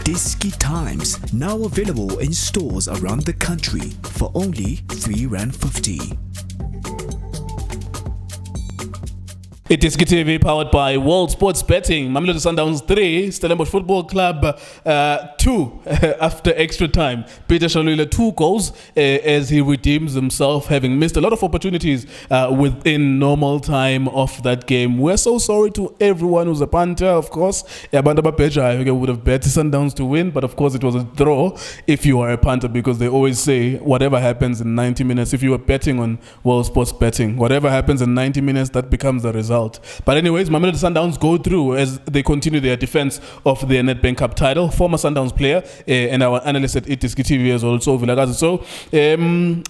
Diski Times, now available in stores around the country for only R3.50. It is KTV powered by World Sports Betting. Mamelodi Sundowns 3, Stellenbosch Football Club 2 after extra time. Peter Shalula 2 goals as he redeems himself, having missed a lot of opportunities within normal time of that game. We're so sorry to everyone who's a punter, of course. Abantu Beja would have bet Sundowns to win, but of course it was a draw if you are a punter, because they always say whatever happens in 90 minutes, if you are betting on World Sports Betting, whatever happens in 90 minutes, that becomes the result. But anyways, Mamelodi Sundowns go through as they continue their defense of their Nedbank Cup title. Former Sundowns player and our analyst at Diski TV as well, so Vilakazi. So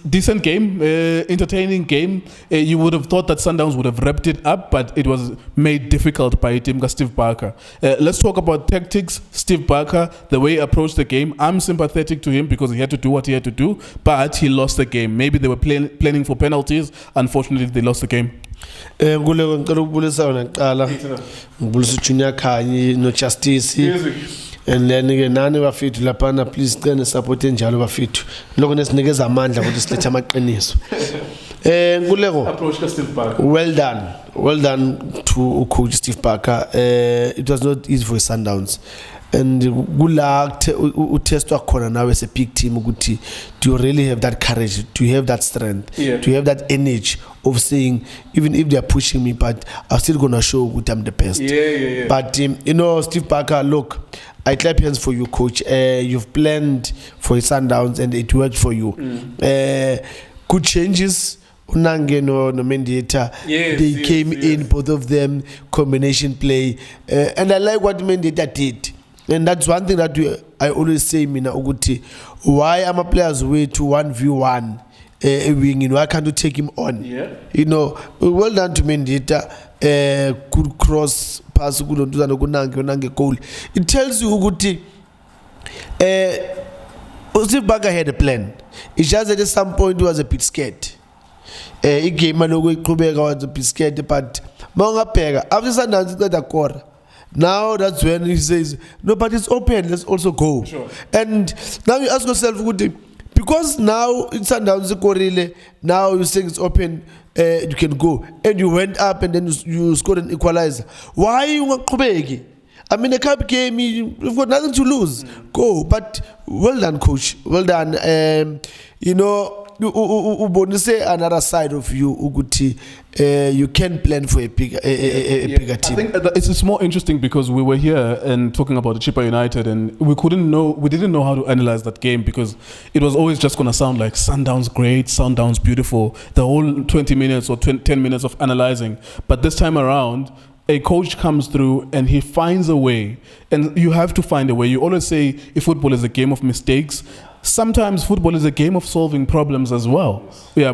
decent game, entertaining game. You would have thought that Sundowns would have wrapped it up, but it was made difficult by team Steve Barker. Let's talk about tactics. Steve Barker, the way he approached the game, I'm sympathetic to him because he had to do what he had to do, but he lost the game. Maybe they were planning for penalties. Unfortunately, they lost the game. Nguleko ngicela ukubulisa wena kuqala ngibulisa uJunior Khanyi no Justice and then ke nani bafethu lapha na please cene support enjalo bafethu lokho nesinikeza amandla ukuthi silethe amaqiniso Nguleko approach ka Steve Barker, well done to coach Steve Barker. It was not easy for Sundowns. And kula utestwa khona nawe as a big team ukuthi do you really have that courage, do you have that strength, do you have that energy of saying even if they are pushing me, but I'm still gonna show that I'm the best. But you know, Steve Barker, look, I clap hands for you, coach. You've planned for Sundowns and it worked for you. Good changes. Unange no Mendieta, they came in, both of them, combination play, and I like what Mendieta did. And that's one thing that I always say, Mina Uguti, why am a players way to 1v1 wing? Why can't you take him on? You know, well done to Mendieta. Good cross pass, good Unange goal. It tells you Uguti. Steve Barker had a plan. It's just that at some point he was a bit scared. He came and was a bit scared, but Monga Pega after Sundowns got a core. Now that's when he says, no, but it's open, let's also go. Sure. And now you ask yourself, because now it's Sundowns, now you say it's open, you can go. And you went up and then you scored an equalizer. Why you want to I mean, the cup game, you've got nothing to lose. Go. But well done, coach. Well done. You know, you say another side of you, Uguti. You can plan for a bigger team. I think it's more interesting because we were here and talking about the Chippa United, and we didn't know how to analyze that game because it was always just going to sound like Sundowns great, Sundowns beautiful, the whole 20 minutes or 10 minutes of analyzing. But this time around, a coach comes through and he finds a way, and you have to find a way. You always say if football is a game of mistakes, sometimes football is a game of solving problems as well. But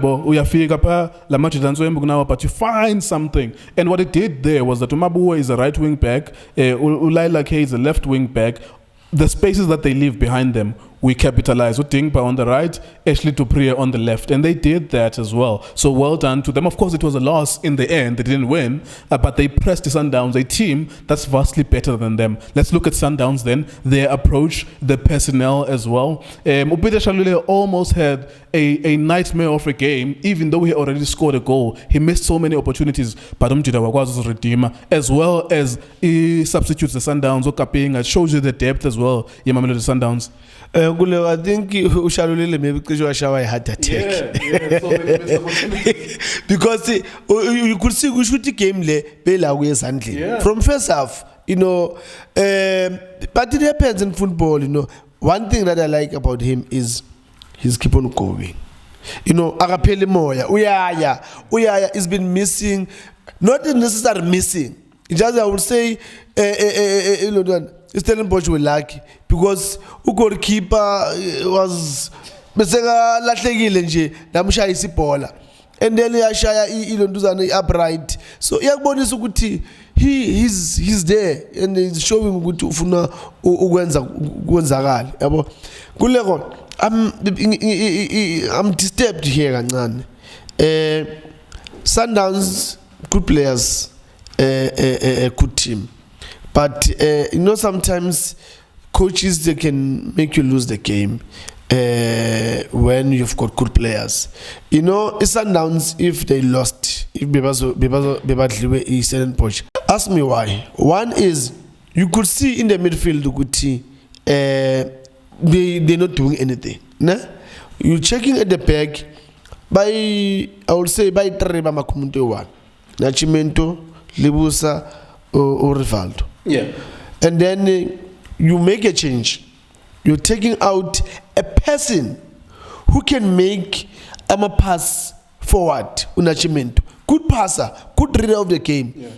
you find something. And what it did there was that Umabuwa is a right wing back, Ulaila K is a left wing back. The spaces that they leave behind them, we capitalize. Utingpa on the right, Ashley Dupree on the left. And they did that as well. So well done to them. Of course, it was a loss in the end. They didn't win. But they pressed the Sundowns, a team that's vastly better than them. Let's look at Sundowns then. Their approach, the personnel as well. Upete Shalule almost had a nightmare of a game, even though he already scored a goal. He missed so many opportunities. But Umjida Wagwazo's redeemer, as well as he substitutes the Sundowns. Okaping, it shows you the depth as well. Mamelodi Sundowns. I think Ushalulile maybe because you shower a heart attack. Because you could see we should game from first half, you know. But it happens in football, you know. One thing that I like about him is he's keep on going. You know, Agapele Moya, Uyaya has been missing, not necessarily missing. It just I would say Stellenbosch were lucky because goalkeeper was lahlekile nje namshaya isibhola and then yashaya ilonduzana upright, so iyakubonisa ukuthi he's there and he's showing ukuthi ufuna ukwenzakala yabo kuleko. I'm disturbed here kancane. Sundowns good players, a good team. But you know, sometimes coaches, they can make you lose the game when you've got good players. You know, Sundowns, if they lost, if Bebadliwe is Stellenbosch, ask me why. One is, you could see in the midfield, they're not doing anything. Nah? You're checking at the back, I would say, by Treba Makumunte one. Nascimento, Lebusa, or Rivaldo. Yeah. And then you make a change. You're taking out a person who can make a pass forward. Nascimento, good passer, good reader of the game. Yeah.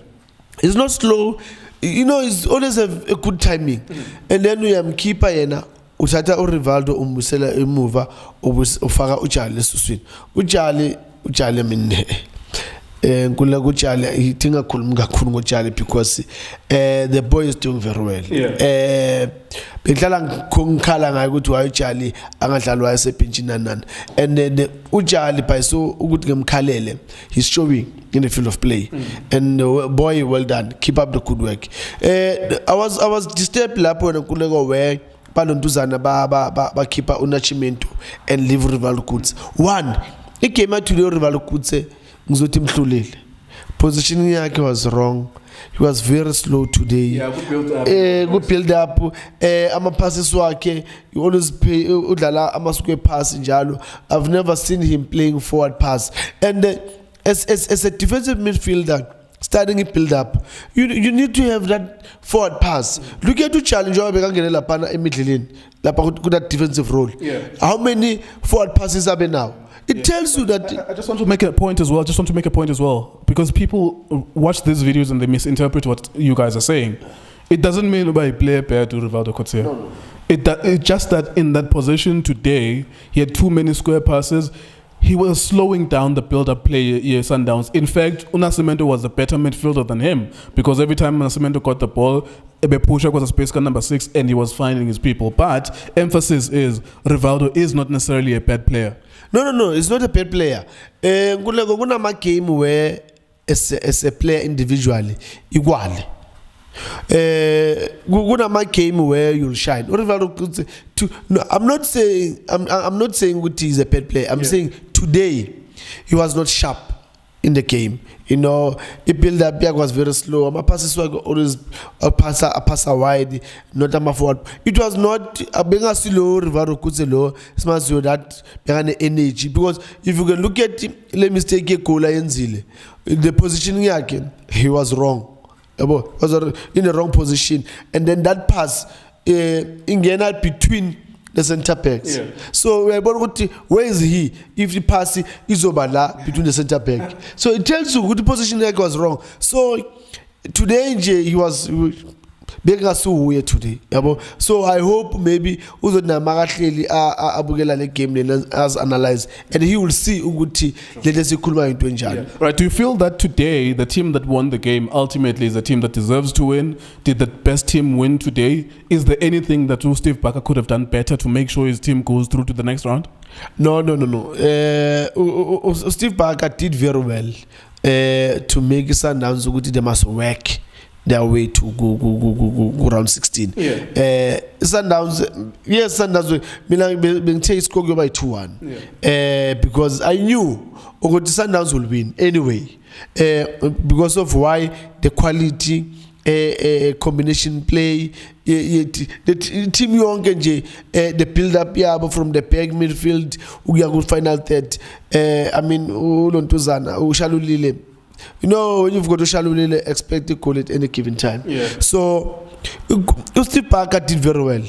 It's not slow. You know, it's always a good timing. And then we have keeper yena. Uthatha uRivaldo umbusela emuva ufaka uJali esuswini. uJali mina nkula kuJali ithinga khuluma kakhulu ngoJali because the boy is doing very well. Benhlala ngikhala ngayo ukuthi why uJali angadlalwa esebhenchini nani. And then uJali by so ukuthi ngemkhalele, he's showing in the field of play. And boy, well done, keep up the good work. I was disturbed lapho when Nkululeko where Balontuzana ba keeper Nascimento and leave Rivaldo Kutse. One, he came out to the Rivaldo Kutse ngizothi mhlulile. Positioning yakhe was wrong. He was very slow today. Yeah, good build up. Ama passes wakhe, he always pay udlala ama square pass njalo. I've never seen him playing forward pass. And as a defensive midfielder, starting a build up, you need to have that forward pass. Look at the challenge of Begangenela Pana Emidlin, that defensive role. Yeah. How many forward passes are there now? It tells you that. I just want to make a point as well. Because people watch these videos and they misinterpret what you guys are saying. It doesn't mean by play pair to Rivaldo Kutse. No. It's just that in that position today, he had too many square passes. He was slowing down the build-up play Sundowns. In fact, Nascimento was a better midfielder than him because every time Nascimento got the ball, Pushak was a space car number 6 and he was finding his people. But emphasis is Rivaldo is not necessarily a bad player. No, it's not a bad player. Kuna game where as a player individually, equally. Kuna game where you'll shine. No, I'm not saying Guti is a bad player. I'm saying today he was not sharp in the game. You know, he build up was very slow. My passes were always a passer wide, not a forward. It was not a benga slow Rivaldo Kutse low. Smells you that behind energy because if you can look at him, let me take a Kola Enzile. The positioning again, he was wrong. Was in the wrong position, and then that pass in between the center backs. Yeah. So where is he? If the pass is over between the center back, so it tells you the position was wrong. So today he was today. So I hope maybe game as analyzed, and he will see Uguti. Let us see. Right? Do you feel that today the team that won the game ultimately is the team that deserves to win? Did the best team win today? Is there anything that Steve Barker could have done better to make sure his team goes through to the next round? No. Steve Barker did very well to make Sundowns Uguti they must work their way to go round 16. Sundowns, yes, Sundowns. Milan chase Kogyo by 2-1. Because I knew Sundowns will win anyway. Because of why the quality, combination play, the team young the build up from the back midfield, we are good final third. I mean, Ulontuzana, Ushalulile. You know, when you've got to Shalulile, expect to call it any given time. Yeah. So, Steve Barker did very well.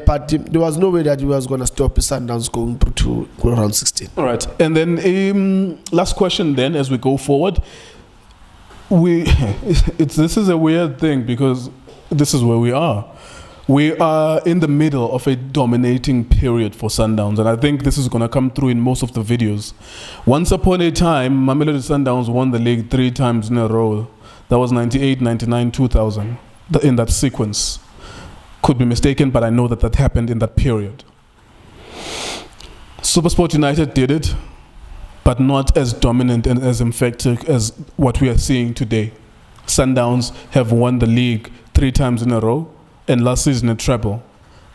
But there was no way that he was going to stop Sundowns going through to round 16. All right. And then, last question then, as we go forward. This is a weird thing because this is where we are. We are in the middle of a dominating period for Sundowns, and I think this is going to come through in most of the videos. Once upon a time, Mamelodi Sundowns won the league 3 times in a row. That was 98, 99, 2000, in that sequence. Could be mistaken, but I know that happened in that period. SuperSport United did it, but not as dominant and as emphatic as what we are seeing today. Sundowns have won the league 3 times in a row. and last season a treble.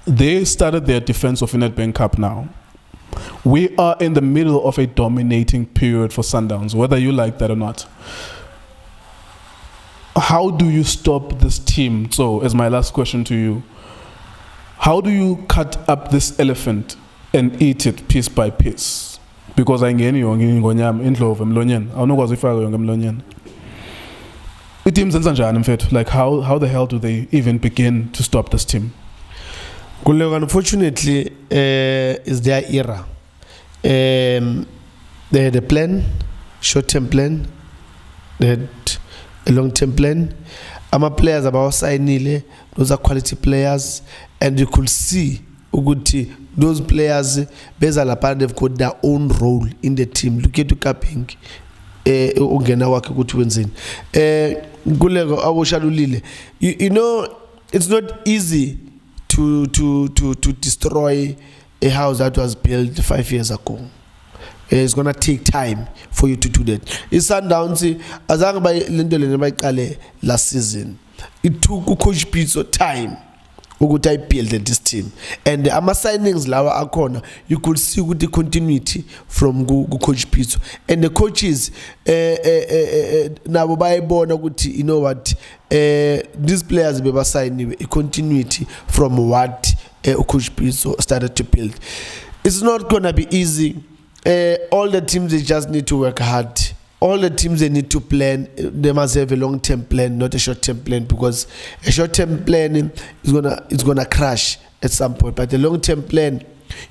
They started their defense of Nedbank Cup now. We are in the middle of a dominating period for Sundowns, whether you like that or not. How do you stop this team? So, as my last question to you, how do you cut up this elephant and eat it piece by piece? Because I ngeni ngonyam indlove emlonyeni awunokwazi ifaka yonke emlonyeni. Iteams zenza mfethu, like how the hell do they even begin to stop this team? Unfortunately, is their era. They had a plan, short-term plan. They had a long-term plan. Our players about signile, those are quality players, and you could see Uguti, those players, Bezalapa, they've got their own role in the team. Look at capping. You know, it's not easy to destroy a house that was built 5 years ago. It's gonna take time for you to do that. It's Sundowns azange by last season. It took Coach Pitso time to build this team, and the signings lawa akona, you could see with the continuity from Coach Pitso and the coaches. Now by born, you know what? These players be signing a continuity from what Coach Pitso started to build. It's not gonna be easy. All the teams, they just need to work hard. All the teams, they need to plan. They must have a long-term plan, not a short-term plan, because a short-term plan is gonna crash at some point. But the long-term plan,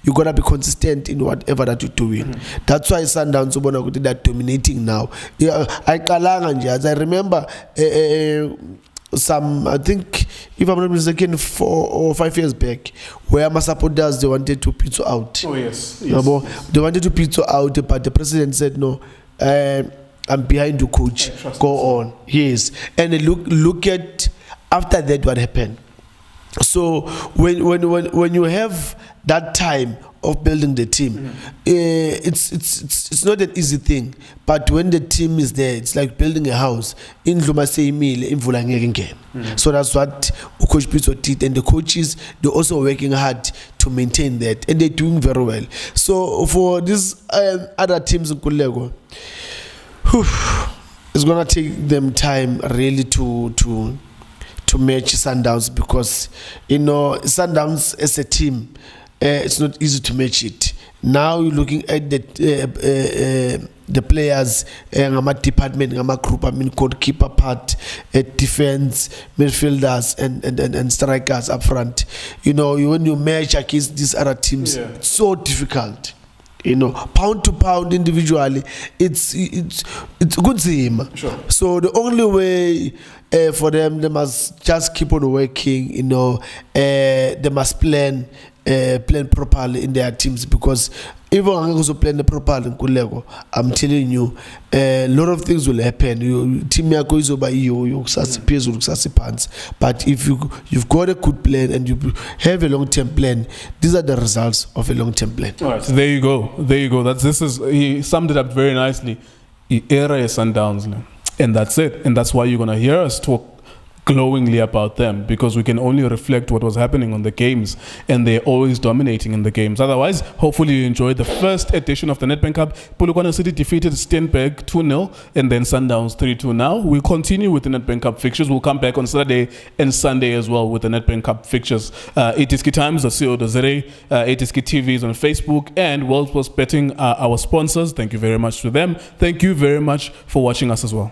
you're gonna be consistent in whatever that you're doing. That's why Sundowns are dominating now. Yeah, I remember I think, if I'm not mistaken, 4 or 5 years back, where my supporters, they wanted to Pitso out. Oh yes. They wanted to Pitso out, but the president said no. I'm behind the coach. Go on. Yes. And look at after that what happened. So when you have that time of building the team, it's not an easy thing. But when the team is there, it's like building a house. So that's what Coach Pitso did, and the coaches, they're also working hard to maintain that, and they're doing very well. So for these other teams in Kulego, it's gonna take them time really to match Sundowns, because you know Sundowns as a team, it's not easy to match it. Now you're looking at the players, department, group. I mean, goalkeeper part, defense, midfielders, and strikers up front. You know, when you match against these other teams, it's so difficult. You know, pound to pound individually, it's good team. Sure. So the only way for them, they must just keep on working. You know, they must plan properly in their teams, because even also plan properly in Kulego, I'm telling you, a lot of things will happen. Team yako is over you pants. But if you've got a good plan and you have a long-term plan, these are the results of a long-term plan. All right, so there you go. He summed it up very nicely. Era is Sundowns, and that's it. And that's why you're gonna hear us talk glowingly about them, because we can only reflect what was happening on the games, and they're always dominating in the games. Otherwise, hopefully you enjoyed the first edition of the Nedbank Cup. Polokwane City defeated Steenberg 2-0, and then Sundowns 3-2. Now we'll continue with the Nedbank Cup fixtures. We'll come back on Saturday and Sunday as well with the Nedbank Cup fixtures. Itiski Times, Itiski TV is on Facebook, and World Sports Betting are our sponsors. Thank you very much to them. Thank you very much for watching us as well.